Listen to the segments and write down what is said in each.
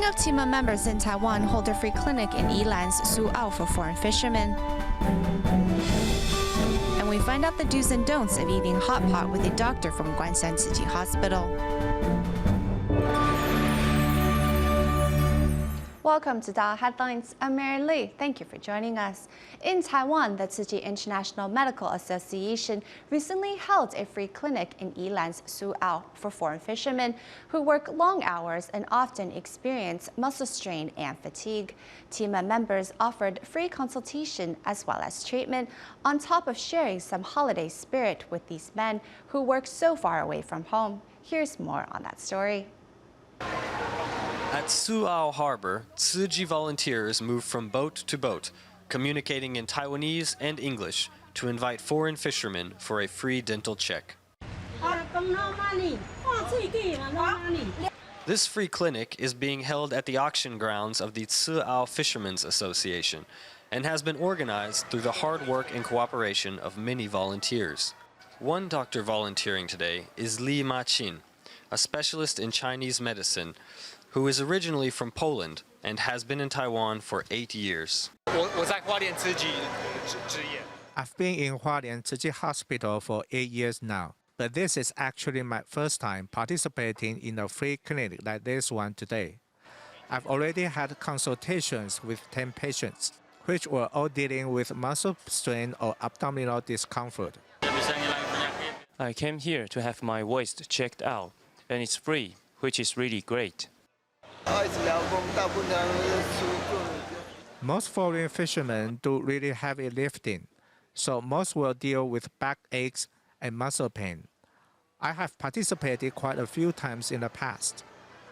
team of TIMA members in Taiwan hold a free clinic in Yilan's Suao for foreign fishermen. And we find out the do's and don'ts of eating hot pot with a doctor from Guanshan Tzu Chi Hospital. Welcome to DaAi Headlines. I'm Mary Lee. Thank you for joining us. In Taiwan, the Tzu Chi International Medical Association recently held a free clinic in Yilan's Suao for foreign fishermen who work long hours and often experience muscle strain and fatigue. TIMA members offered free consultation as well as treatment, on top of sharing some holiday spirit with these men who work so far away from home. Here's more on that story. At Suao Harbor, Tzu Chi volunteers move from boat to boat, communicating in Taiwanese and English to invite foreign fishermen for a free dental check. This free clinic is being held at the auction grounds of the Suao Fishermen's Association and has been organized through the hard work and cooperation of many volunteers. One doctor volunteering today is Li Ma-chin, a specialist in Chinese medicine, who is originally from Poland and has been in Taiwan for 8 years. I've been in Hualien Tzu Chi Hospital for 8 years now, but this is actually my first time participating in a free clinic like this one today. I've already had consultations with 10 patients, which were all dealing with muscle strain or abdominal discomfort. I came here to have my waist checked out, and it's free, which is really great. Most foreign fishermen do really heavy lifting, so most will deal with back aches and muscle pain. I have participated quite a few times in the past,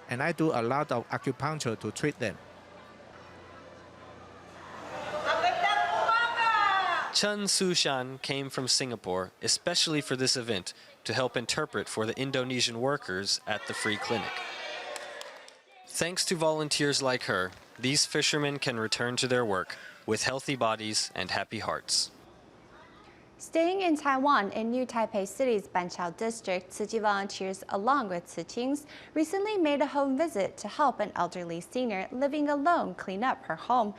and I do a lot of acupuncture to treat them. Chen Sushan came from Singapore especially for this event to help interpret for the Indonesian workers at the free clinic. Thanks to volunteers like her, these fishermen can return to their work with healthy bodies and happy hearts. Staying in Taiwan, in New Taipei City's Banqiao district, Tzu Chi volunteers, along with Tzu Chings, recently made a home visit to help an elderly senior living alone clean up her home.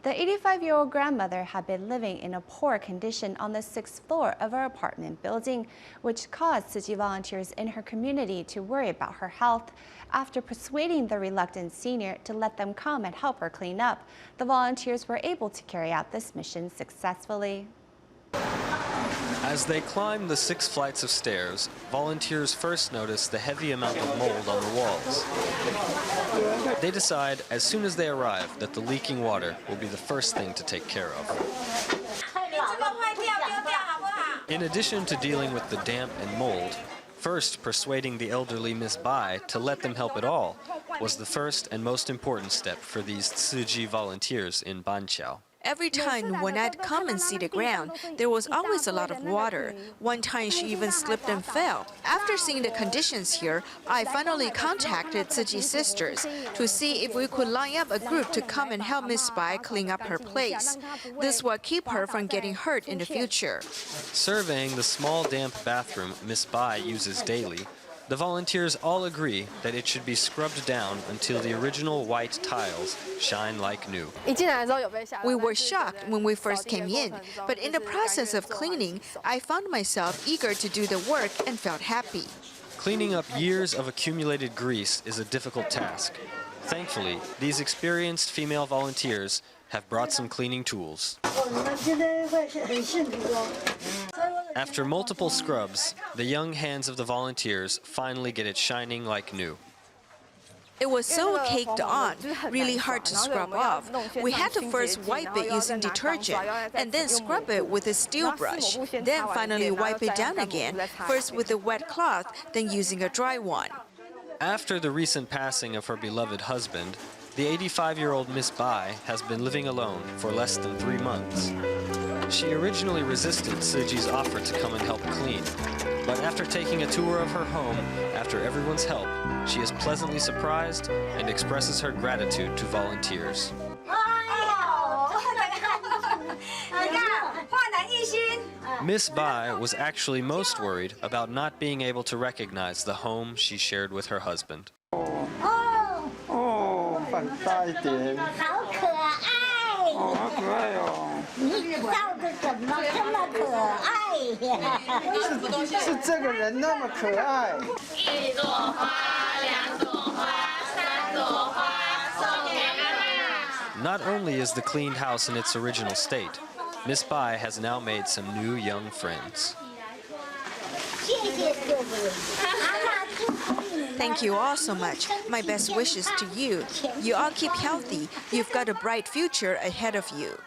The 85-year-old grandmother had been living in a poor condition on the 6th floor of her apartment building, which caused Tzu Chi volunteers in her community to worry about her health. After persuading the reluctant senior to let them come and help her clean up, the volunteers were able to carry out this mission successfully. As they climb the 6 flights of stairs, volunteers first notice the heavy amount of mold on the walls. They decide as soon as they arrive that the leaking water will be the first thing to take care of. In addition to dealing with the damp and mold, first persuading the elderly Miss Bai to let them help at all was the first and most important step for these Tzu Chi volunteers in Banqiao. Every time when I'd come and see the ground, there was always a lot of water. One time she even slipped and fell. After seeing the conditions here, I finally contacted Tzu Chi sisters to see if we could line up a group to come and help Miss Bai clean up her place. This will keep her from getting hurt in the future. Surveying the small damp bathroom Miss Bai uses daily, the volunteers all agree that it should be scrubbed down until the original white tiles shine like new. We were shocked when we first came in, but in the process of cleaning, I found myself eager to do the work and felt happy. Cleaning up years of accumulated grease is a difficult task. Thankfully, these experienced female volunteers have brought some cleaning tools. After multiple scrubs, the young hands of the volunteers finally get it shining like new. It was so caked on, really hard to scrub off. We had to first wipe it using detergent, and then scrub it with a steel brush, then finally wipe it down again, first with a wet cloth, then using a dry one. After the recent passing of her beloved husband, the 85-year-old Miss Bai has been living alone for less than 3 months. She originally resisted Tzu Chi's offer to come and help clean, but after taking a tour of her home, after everyone's help, she is pleasantly surprised and expresses her gratitude to volunteers. Miss Bai was actually most worried about not being able to recognize the home she shared with her husband. 板大一点。好可爱！哦，好可爱哦！你照的怎么这么可爱呀？是这个人那么可爱。1朵花，2朵花，3朵花，送给阿嬷。 Not only is the cleaned house in its original state, Miss Bai has now made some new young friends. 谢谢哥哥，阿嬷祝福你。 Thank you all so much. My best wishes to you. You all keep healthy. You've got a bright future ahead of you.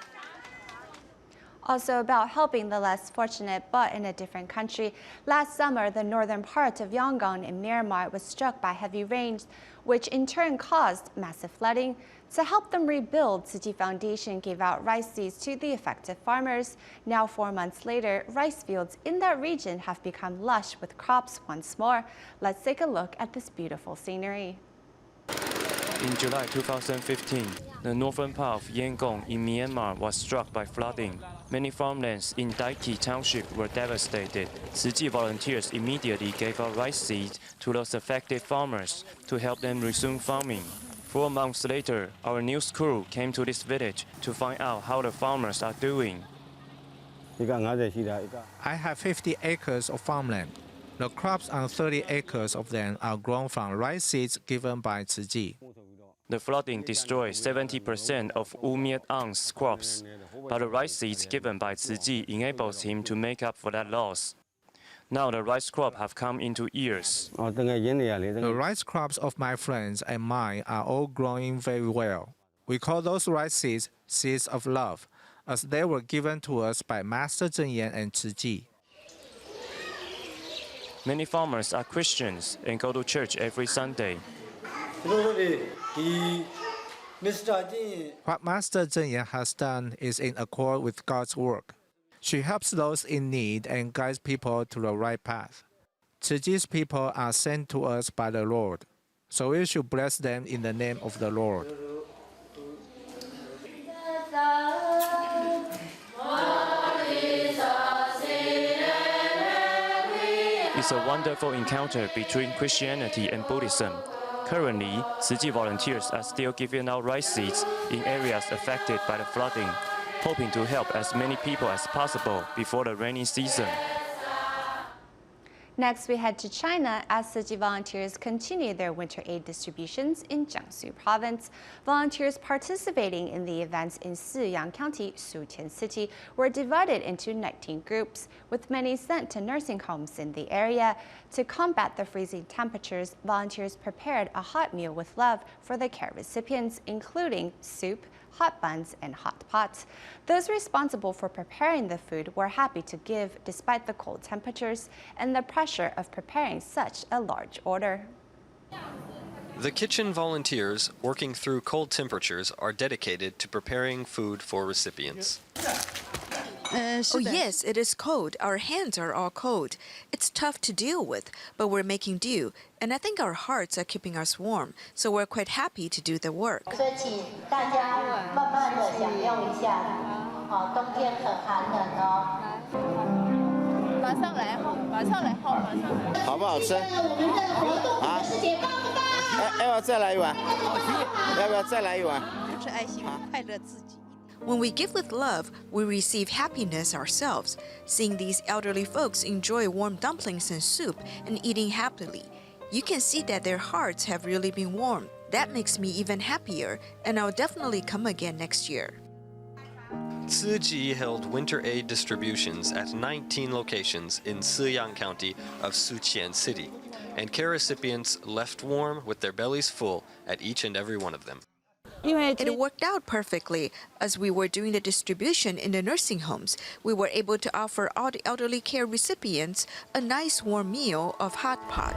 Also about helping the less fortunate but in a different country. Last summer, the northern part of Yangon in Myanmar was struck by heavy rains, which in turn caused massive flooding. To help them rebuild, Tzu Chi Foundation gave out rice seeds to the affected farmers. Now, 4 months later, rice fields in that region have become lush with crops once more. Let's take a look at this beautiful scenery. In July 2015, the northern part of Yangon in Myanmar was struck by flooding. Many farmlands in Daiki Township were devastated. Tzu Chi volunteers immediately gave out rice seeds to those affected farmers to help them resume farming. 4 months later, our news crew came to this village to find out how the farmers are doing. I have 50 acres of farmland. The crops on 30 acres of them are grown from rice seeds given by Tzu Chi. The flooding destroyed 70% of Umiat Ang's crops, but the rice seeds given by Tzu Chi enables him to make up for that loss. Now the rice crop have come into ears. The rice crops of my friends and mine are all growing very well. We call those rice seeds seeds of love, as they were given to us by Master Zheng Yan and Tzu Chi. Many farmers are Christians and go to church every Sunday. What Master Zheng Yan has done is in accord with God's work. She helps those in need and guides people to the right path. Tzu Chi's people are sent to us by the Lord, so we should bless them in the name of the Lord. It's a wonderful encounter between Christianity and Buddhism. Currently, Tzu Chi volunteers are still giving out rice seeds in areas affected by the flooding, hoping to help as many people as possible before the rainy season. Next, we head to China as Tzu Chi volunteers continue their winter aid distributions in Jiangsu Province. Volunteers participating in the events in Siyang County, Sutian City, were divided into 19 groups, with many sent to nursing homes in the area. To combat the freezing temperatures, volunteers prepared a hot meal with love for the care recipients, including soup, hot buns, and hot pots. Those responsible for preparing the food were happy to give despite the cold temperatures and the pressure of preparing such a large order. The kitchen volunteers working through cold temperatures are dedicated to preparing food for recipients. Oh yes, it is cold. Our hands are all cold. It's tough to deal with, but we're making do. And I think our hearts are keeping us warm, so we're quite happy to do the work. 所以请大家慢慢的享用一下，好，冬天很寒冷哦。马上来哈，马上来哈，马上来。好不好吃？啊？要不要再来一碗？要不要再来一碗？就是爱心，快乐自己。 When we give with love, we receive happiness ourselves. Seeing these elderly folks enjoy warm dumplings and soup and eating happily, you can see that their hearts have really been warmed. That makes me even happier, and I'll definitely come again next year. Tzu Chi held winter aid distributions at 19 locations in Siyang County of Sutian City, and care recipients left warm with their bellies full at each and every one of them. It worked out perfectly. As we were doing the distribution in the nursing homes, we were able to offer all the elderly care recipients a nice warm meal of hot pot.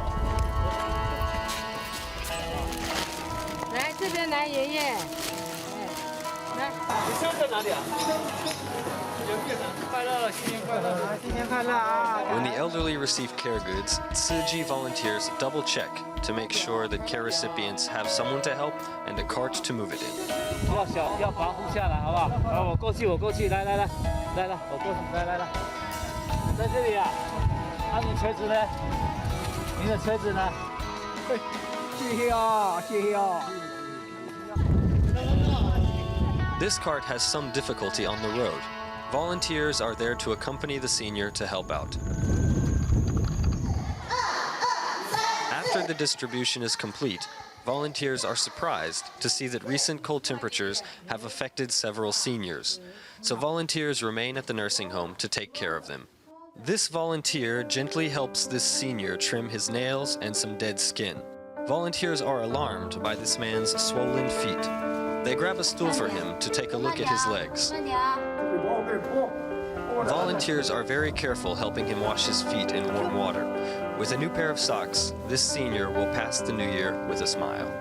来这边来，爷爷。来，你车在哪里啊？快乐，新年快乐，新年快乐啊！ When the elderly receive care goods, Tzu Chi volunteers double-check to make sure that care recipients have someone to help and a cart to move it in. 要防护下来，好不好？好，我过去，我过去，来，我过去，来，在这里啊。啊，你车子呢？你的车子呢？谢谢啊，谢谢啊。This cart has some difficulty on the road. Volunteers are there to accompany the senior to help out. After the distribution is complete, volunteers are surprised to see that recent cold temperatures have affected several seniors. So volunteers remain at the nursing home to take care of them. This volunteer gently helps this senior trim his nails and some dead skin. Volunteers are alarmed by this man's swollen feet. They grab a stool for him to take a look at his legs. Volunteers are very careful helping him wash his feet in warm water. With a new pair of socks, this senior will pass the new year with a smile.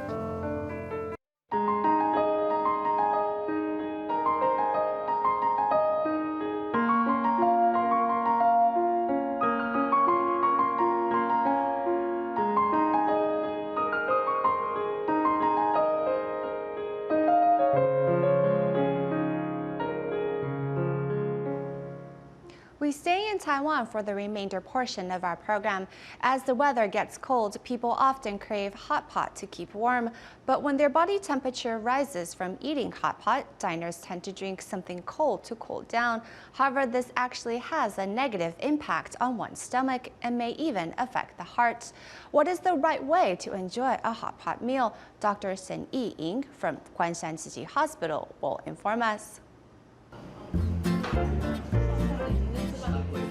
We stay in Taiwan for the remainder portion of our program. As the weather gets cold, people often crave hot pot to keep warm. But when their body temperature rises from eating hot pot, diners tend to drink something cold to cool down. However, this actually has a negative impact on one's stomach and may even affect the heart. What is the right way to enjoy a hot pot meal? Dr. Sen Ying from Guanshan Tzu Chi Hospital will inform us.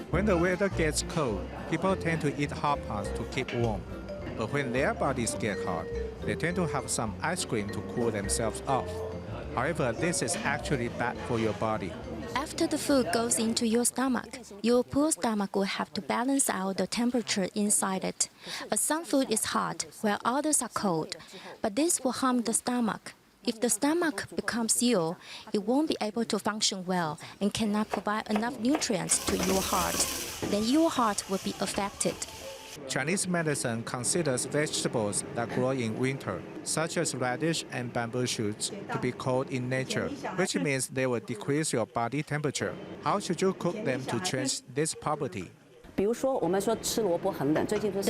When the weather gets cold, people tend to eat hot pots to keep warm. But when their bodies get hot, they tend to have some ice cream to cool themselves off. However, this is actually bad for your body. After the food goes into your stomach, your poor stomach will have to balance out the temperature inside it. But some food is hot, while others are cold. But this will harm the stomach. If the stomach becomes ill, it won't be able to function well and cannot provide enough nutrients to your heart. Then your heart will be affected. Chinese medicine considers vegetables that grow in winter, such as radish and bamboo shoots, to be cold in nature, which means they will decrease your body temperature. How should you cook them to change this property? The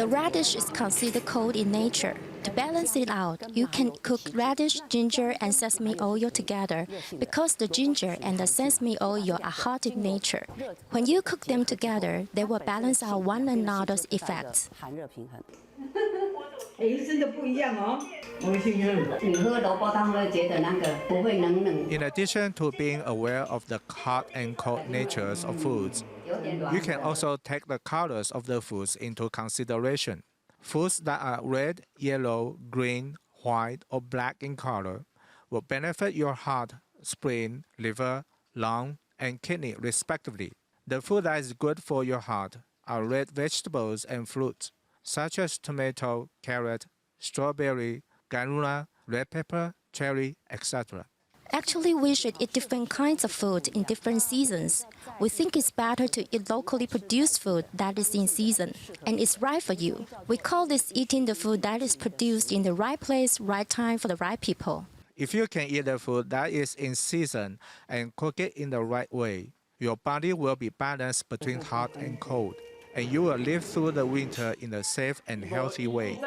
radish is considered cold in nature. To balance it out, you can cook radish, ginger, and sesame oil together because the ginger and the sesame oil are hot in nature. When you cook them together, they will balance out one another's effects. In addition to being aware of the hot and cold natures of foods, you can also take the colors of the foods into consideration. Foods that are red, yellow, green, white, or black in color will benefit your heart, spleen, liver, lung, and kidney respectively. The food that is good for your heart are red vegetables and fruits, such as tomato, carrot, strawberry, ganula, red pepper, cherry, etc. Actually, we should eat different kinds of food in different seasons. We think it's better to eat locally produced food that is in season and is right for you. We call this eating the food that is produced in the right place, right time for the right people. If you can eat the food that is in season and cook it in the right way, your body will be balanced between hot and cold, and you will live through the winter in a safe and healthy way.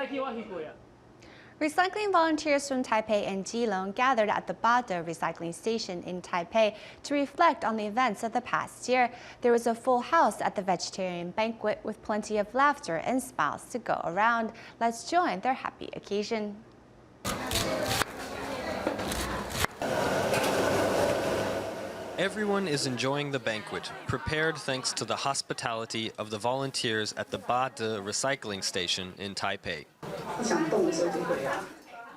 Recycling volunteers from Taipei and Yilan gathered at the Bada recycling station in Taipei to reflect on the events of the past year. There was a full house at the vegetarian banquet with plenty of laughter and smiles to go around. Let's join their happy occasion. Everyone is enjoying the banquet, prepared thanks to the hospitality of the volunteers at the Bada recycling station in Taipei.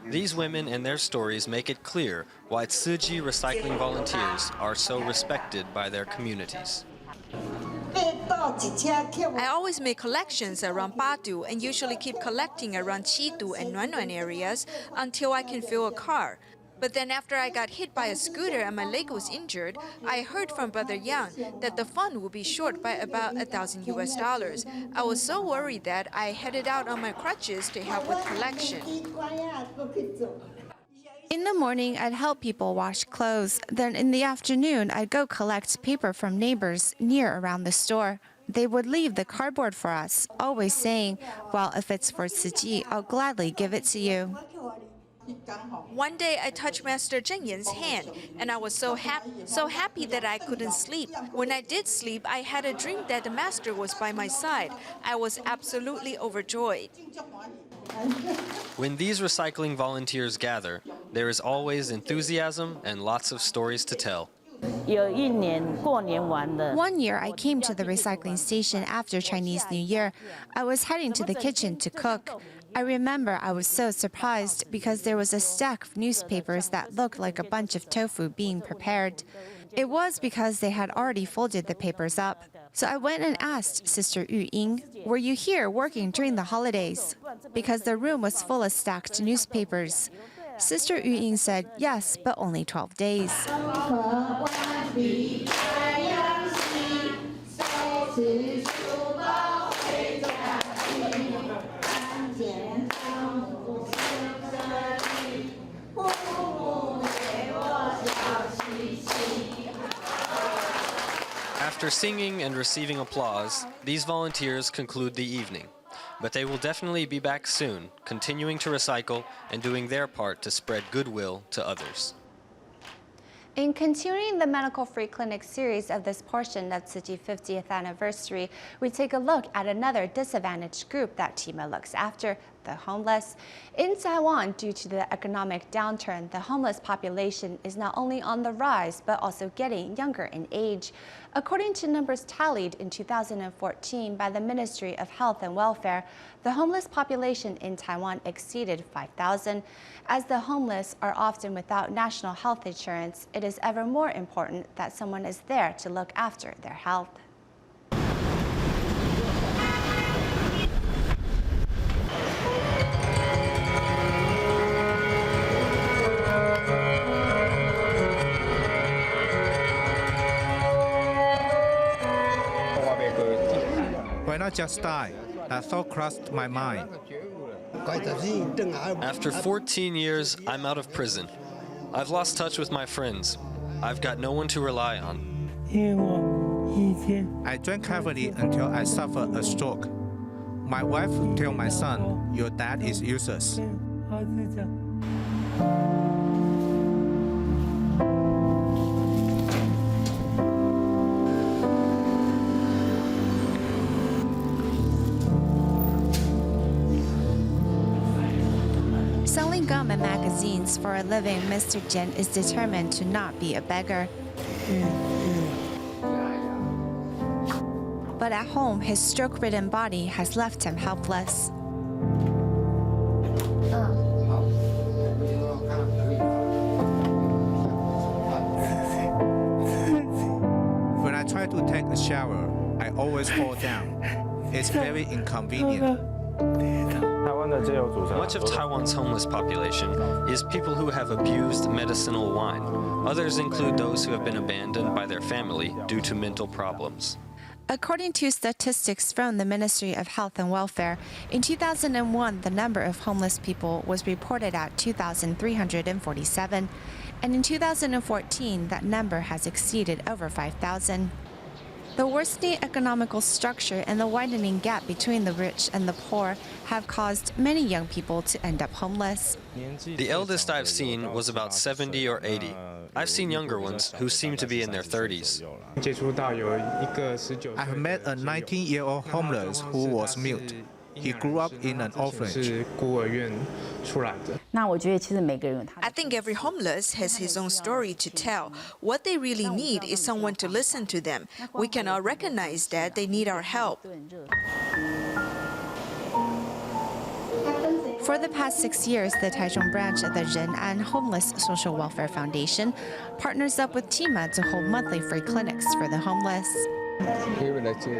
These women and their stories make it clear why Tzu Chi recycling volunteers are so respected by their communities. I always make collections around Badu and usually keep collecting around Qidu and Nuannuan areas until I can fill a car. But then after I got hit by a scooter and my leg was injured, I heard from Brother Yang that the fund will be short by about $1,000. I was so worried that I headed out on my crutches to help with collection. In the morning, I'd help people wash clothes. Then in the afternoon, I'd go collect paper from neighbors near around the store. They would leave the cardboard for us, always saying, well, if it's for Tzu Chi, I'll gladly give it to you. One day I touched Master Zheng Yan's hand, and I was so happy that I couldn't sleep. When I did sleep, I had a dream that the Master was by my side. I was absolutely overjoyed. When these recycling volunteers gather, there is always enthusiasm and lots of stories to tell. 1 year, I came to the recycling station after Chinese New Year. I was heading to the kitchen to cook. I remember I was so surprised because there was a stack of newspapers that looked like a bunch of tofu being prepared. It was because they had already folded the papers up. So I went and asked Sister Yu Ying, "Were you here working during the holidays?" Because the room was full of stacked newspapers. Sister Yu Ying said, "Yes, but only 12 days." After singing and receiving applause, these volunteers conclude the evening. But they will definitely be back soon, continuing to recycle and doing their part to spread goodwill to others. In continuing the medical-free clinic series of this portion of Tzu Chi 50th anniversary, we take a look at another disadvantaged group that TIMA looks after, the homeless. In Taiwan, due to the economic downturn, the homeless population is not only on the rise, but also getting younger in age. According to numbers tallied in 2014 by the Ministry of Health and Welfare, the homeless population in Taiwan exceeded 5,000. As the homeless are often without national health insurance, it is ever more important that someone is there to look after their health. Why not just die? That thought crossed my mind. After 14 years, I'm out of prison. I've lost touch with my friends. I've got no one to rely on. I drank heavily until I suffered a stroke. My wife told my son, "Your dad is useless." Selling gum and magazines for a living, Mr. Jin is determined to not be a beggar. But at home, his stroke-ridden body has left him helpless. When I try to take a shower, I always fall down. It's very inconvenient. Much of Taiwan's homeless population is people who have abused medicinal wine. Others include those who have been abandoned by their family due to mental problems. According to statistics from the Ministry of Health and Welfare, in 2001, the number of homeless people was reported at 2,347, and in 2014, that number has exceeded over 5,000. The worsening economical structure and the widening gap between the rich and the poor have caused many young people to end up homeless. The eldest I've seen was about 70 or 80. I've seen younger ones who seem to be in their 30s. I have met a 19-year-old homeless who was mute. He grew up in an orphanage. I think every homeless has his own story to tell. What they really need is someone to listen to them. We cannot recognize that they need our help. For the past 6 years, the Taichung branch of the Ren'an Homeless Social Welfare Foundation partners up with TIMA to hold monthly free clinics for the homeless.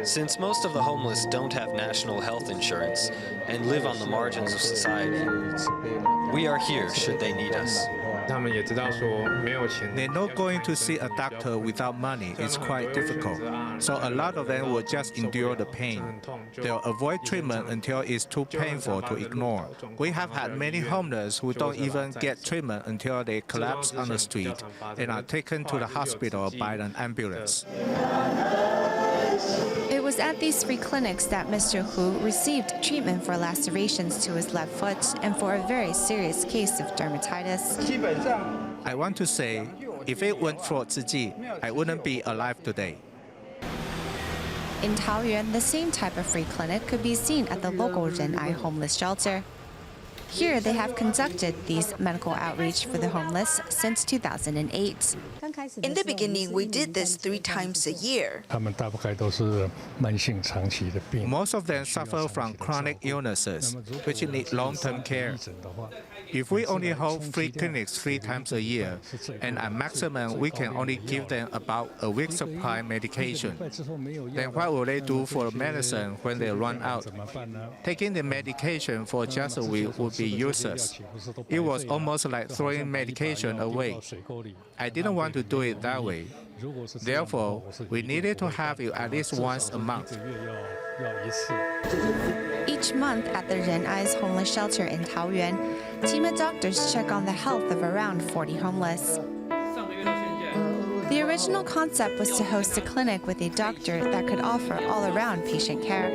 Since most of the homeless don't have national health insurance and live on the margins of society, we are here should they need us. They know going to see a doctor without money is quite difficult, so a lot of them will just endure the pain. They'll avoid treatment until it's too painful to ignore. We have had many homeless who don't even get treatment until they collapse on the street and are taken to the hospital by an ambulance. It was was at these free clinics that Mr. Hu received treatment for lacerations to his left foot and for a very serious case of dermatitis. I want to say, if it weren't for Tzu Chi, I wouldn't be alive today. In Taoyuan, the same type of free clinic could be seen at the local DaAi homeless shelter. Here, they have conducted these medical outreach for the homeless since 2008. In the beginning, we did this 3 times a year. Most of them suffer from chronic illnesses, which need long-term care. If we only hold free clinics 3 times a year, and at maximum we can only give them about a week's supply medication, then what will they do for medicine when they run out? Taking the medication for just a week would be useless. It was almost like throwing medication away. I didn't want to do it that way. Therefore, we needed to have it at least once a month. Each month at the DaAi's homeless shelter in Taoyuan, TIMA doctors check on the health of around 40 homeless. The original concept was to host a clinic with a doctor that could offer all-around patient care.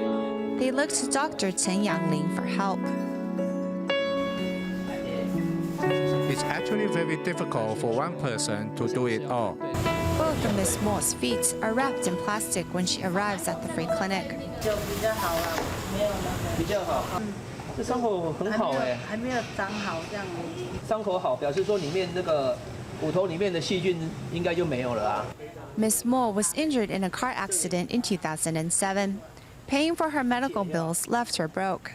They looked to Dr. Chen Yangling for help. It's actually very difficult for one person to do it all. Both of Ms. Mo's feet are wrapped in plastic when she arrives at the free clinic. 这伤口很好哎，还没有长好这样。伤口好，表示说里面那个骨头里面的细菌应该就没有了啊。Ms. Mo was injured in a car accident in 2007. Paying for her medical bills left her broke.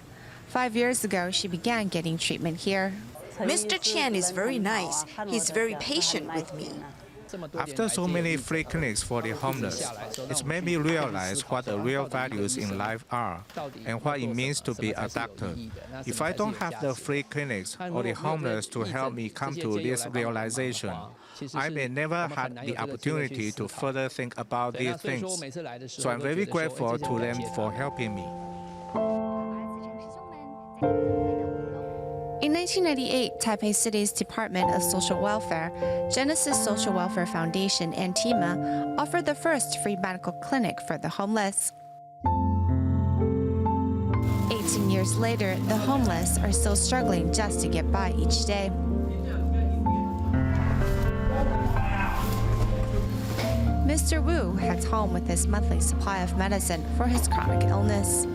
5 years ago, she began getting treatment here. Mr. Chen is very nice. He's very patient with me. After so many free clinics for the homeless, it's made me realize what the real values in life are and what it means to be a doctor. If I don't have the free clinics or the homeless to help me come to this realization, I may never have the opportunity to further think about these things. So I'm very grateful to them for helping me. In 1998, Taipei City's Department of Social Welfare, Genesis Social Welfare Foundation, and TIMA offered the first free medical clinic for the homeless. 18 years later, the homeless are still struggling just to get by each day. Mr. Wu heads home with his monthly supply of medicine for his chronic illness.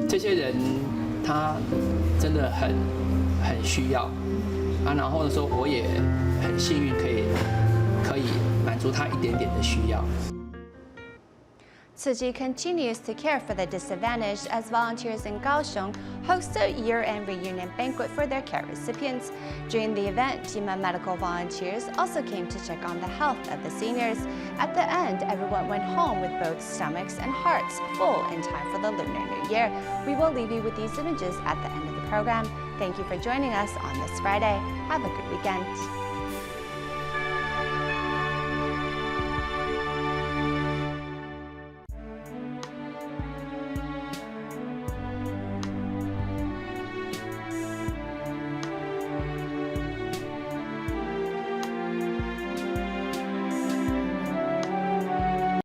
这些人他真的很需要啊，然后说我也很幸运可以满足他一点点的需要。 Tzu Chi continues to care for the disadvantaged as volunteers in Kaohsiung host a year-end reunion banquet for their care recipients. During the event, TIMA medical volunteers also came to check on the health of the seniors. At the end, everyone went home with both stomachs and hearts full in time for the Lunar New Year. We will leave you with these images at the end of the program. Thank you for joining us on this Friday. Have a good weekend.